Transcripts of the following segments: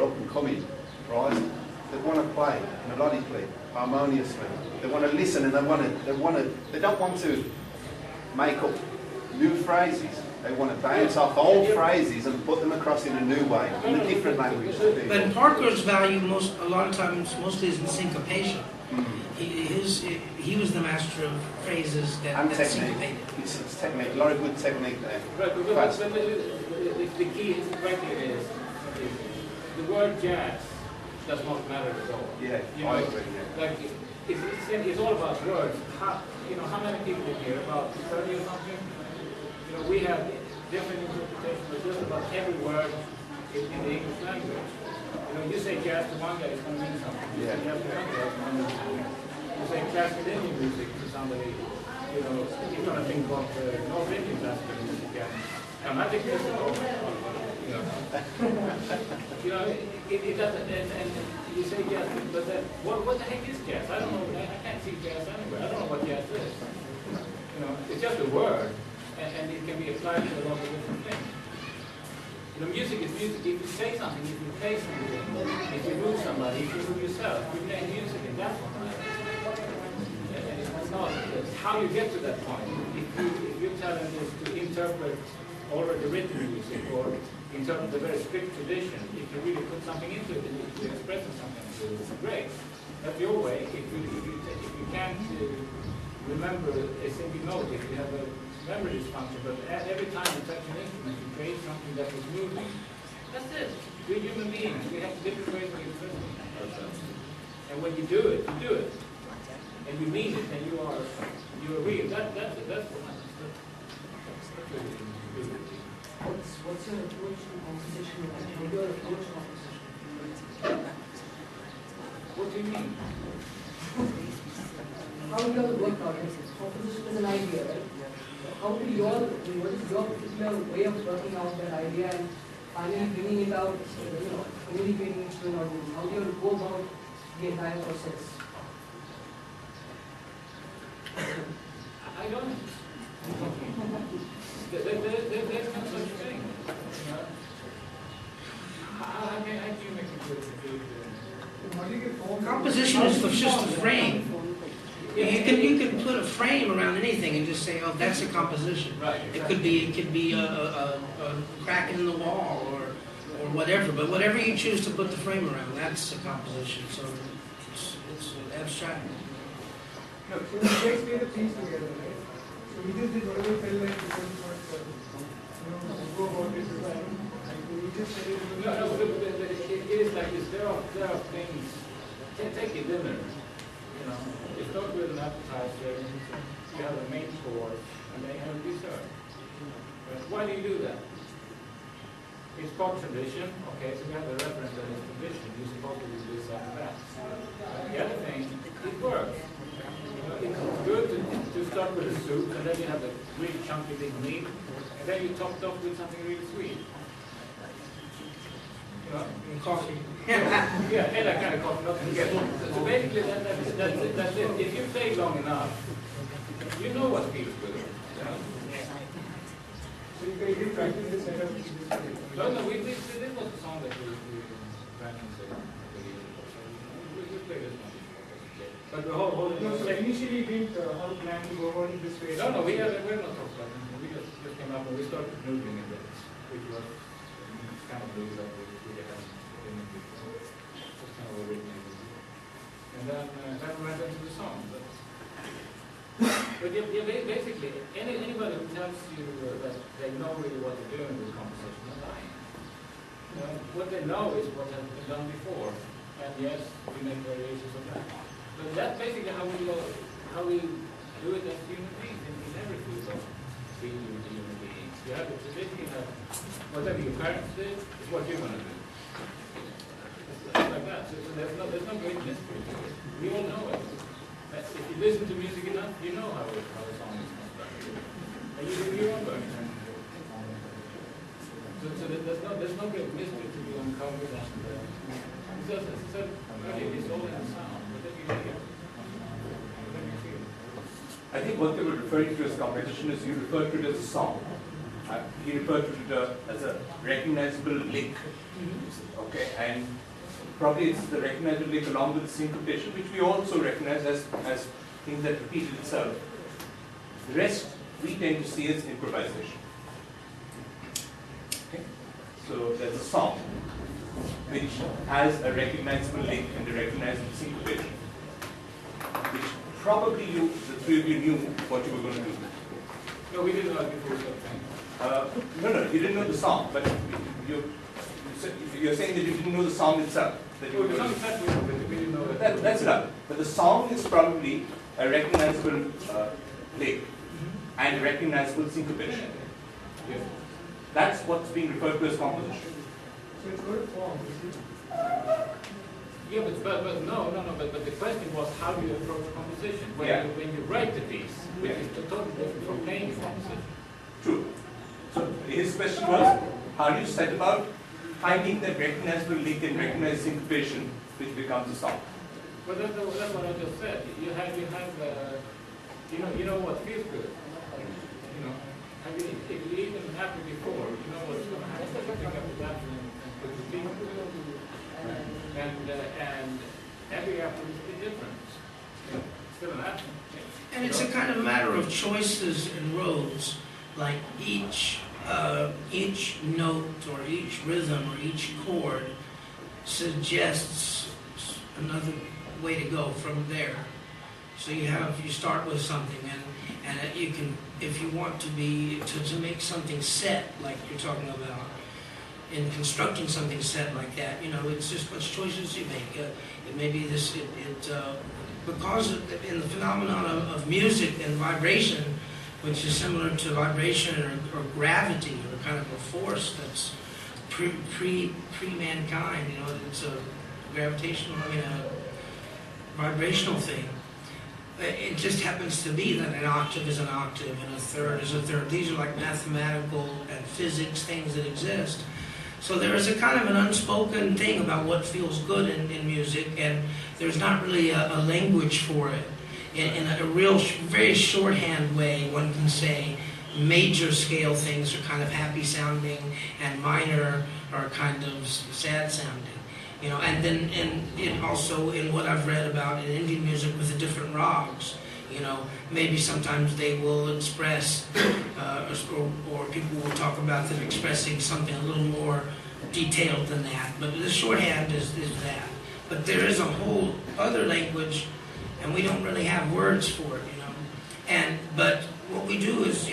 up and coming, right? They want to play melodically, harmoniously. They want to listen, and they don't want to make up new phrases. They want to bounce off old phrases and put them across in a new way, in a different language. But Parker's value a lot of times mostly is in syncopation. He was the master of phrases that syncopated. It's technique, a lot of good technique there. Right, but the key right here is the word jazz does not matter at all. Yeah, I agree. Yeah. Like it's all about words. How many people here, about 30 or something? We have different interpretations of just about every word in the English language. You say jazz to one guy, it's going to mean something. You say jazz to one guy, it's going to mean something. You say classical Indian music to somebody, you're going to think of North Indian classical music and Carnatic music. It doesn't, and you say jazz, but then, what the heck is jazz? I don't know. I can't see jazz anywhere. I don't know what jazz is. It's just a word. And it can be applied to a lot of different things. Music is music. If you say something, if you play something, if you move somebody, if you move yourself, you play music, and that's what matters. It's not how you get to that point. If your talent is to interpret already written music or interpret a very strict tradition, if you really put something into it and if you're expressing something, it's great. That's your way. If you can't remember a single note, if you have a memory dysfunction, but every time you touch an instrument, you create something that is moving. That's it. We're human beings. We have different ways of expressing ourselves. And when you do it, and you mean it, and you are real. That's what matters. That's really good. What's your approach to composition? What's your approach to composition? What do you mean? How do you work out this? Composition is an idea, right? What is your particular way of working out that idea and finally bringing it out, communicating it to an audience? How do you go about the entire process? I don't. There's no such thing. How do you make it good? Composition is just a frame. You can put a frame around anything and just say, oh, that's a composition. Right. It could be a crack in the wall or whatever. But whatever you choose to put the frame around, that's a composition. So it's abstract. No, so we Shakespeare the piece together, right? So we just did whatever felt like we couldn't go about it. We just said it. No, it is like this. There are things. Take a dinner. You start with an appetizer, you have a main course, and then you have a dessert. Why do you do that? It's called tradition. Okay, so we have a reference that is tradition. You're supposed to do this and that. The other thing, it works. It's good to start with a soup, and then you have a really chunky big meat, and then you top it off with something really sweet. Coffee. Yeah, and that kind of coffee, not to forget. So basically, that's it. If you play long enough, you know what feels good. So you can practice this setup. No, this was a song that we ran into. We played this one. But the whole No, so initially we didn't all plan to go about it this way. No, we're not talking about it. We just came up and we started noodling in this, which was kind of loose that we had been in before. Just kind of originated. And then we went into the song. But basically, anybody who tells you that they know really what they're doing with composition is lying. What they know is what has been done before. And yes, we make variations of that. But that's basically how we do it as human beings in every field of being human beings. You have a tradition, you have whatever your parents did, is what you're going to do. It's like that. So there's no great mystery to it. We all know it. If you listen to music enough, you know how a song is constructed. And you do your own version. So there's no great mystery to be uncovered. It's all in the sound. I think what they were referring to as composition is you refer to it as a song. he referred to it as a recognizable lick. Okay, and probably it's the recognizable lick along with the syncopation, which we also recognize as things that repeated itself. The rest we tend to see as improvisation. Okay? So there's a song which has a recognizable lick and a recognizable syncopation, which probably the three of you knew what you were going to do. No, we didn't know it before something. No, you didn't know the song, but you're saying that you didn't know the song itself. That you Oh, were the going song to, that we know, but we didn't know that. that's enough. But the song is probably a recognizable lick and a recognizable syncopation. Yes. That's what's being referred to as composition. So it's got a form, is it? Yeah, but no, but the question was, how do you approach composition? When, Yeah. when you write the piece, which Yeah. is totally different from playing composition. True. So his question was, how do you set about finding that recognizable lick and recognized syncopation which becomes a song? Well, that's what I just said. You know what feels good. You know, I mean, if you even happened before, you know what's going to happen. You pick up the battery and put the beat. And every album is different. You know, still an album. And it's a kind of matter of choices and roads. Like each note or each rhythm or each chord suggests another way to go from there. So you start with something, and you can, if you want to make something set like you're talking about, in constructing something set like that, you know, it's just which choices you make. It may be this, because in the phenomenon of music and vibration, which is similar to vibration or gravity, or kind of a force that's pre-mankind, you know, it's a gravitational, a vibrational thing. It just happens to be that an octave is an octave and a third is a third. These are like mathematical and physics things that exist. So there is a kind of an unspoken thing about what feels good in music, and there's not really a language for it. In a real, very shorthand way, one can say major scale things are kind of happy sounding, and minor are kind of sad sounding. You know, and then also in what I've read about in Indian music with the different rags, you know, maybe sometimes they will express, or people will talk about them expressing something a little more detailed than that. But the shorthand is that. But there is a whole other language, and we don't really have words for it, you know. But what we do is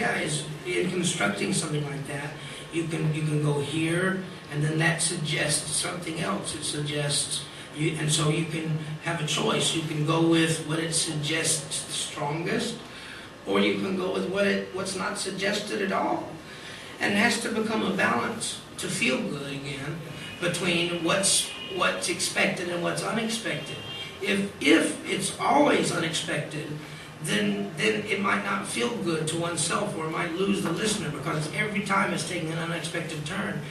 in constructing something like that, you can go here, and then that suggests something else. It suggests and so you can have a choice. You can go with what it suggests the strongest, or you can go with what's not suggested at all. And it has to become a balance to feel good again between what's expected and what's unexpected. If it's always unexpected, then it might not feel good to oneself, or it might lose the listener, because every time it's taking an unexpected turn.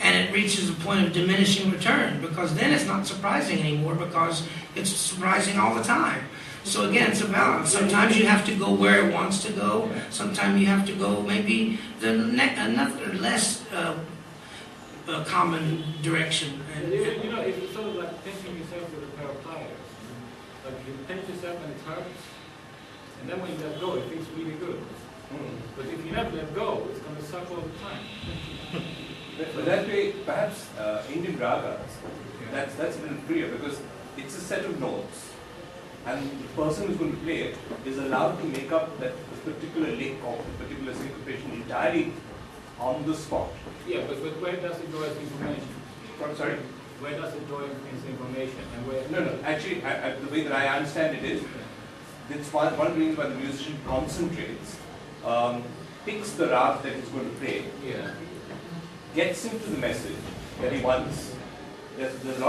And it reaches a point of diminishing return, because then it's not surprising anymore, because it's surprising all the time. So again, it's a balance. Sometimes you have to go where it wants to go. Sometimes you have to go maybe another less common direction. You know, it's sort of like pinching yourself with a pair of pliers. Like you pinch yourself and it hurts, and then when you let go, it feels really good. But if you never let go, it's going to suck all the time. But that way, perhaps Indian ragas, that's a little freer, because it's a set of notes, and the person who's going to play it is allowed to make up that particular lick or particular syncopation entirely on the spot. Yeah, but where does it go as information? I'm sorry? Where does it go as information? And where? No. Actually, the way that I understand it is, it's one of the reasons why the musician concentrates, picks the rag that he's going to play, Yeah. gets into the message that he wants. There's a lot of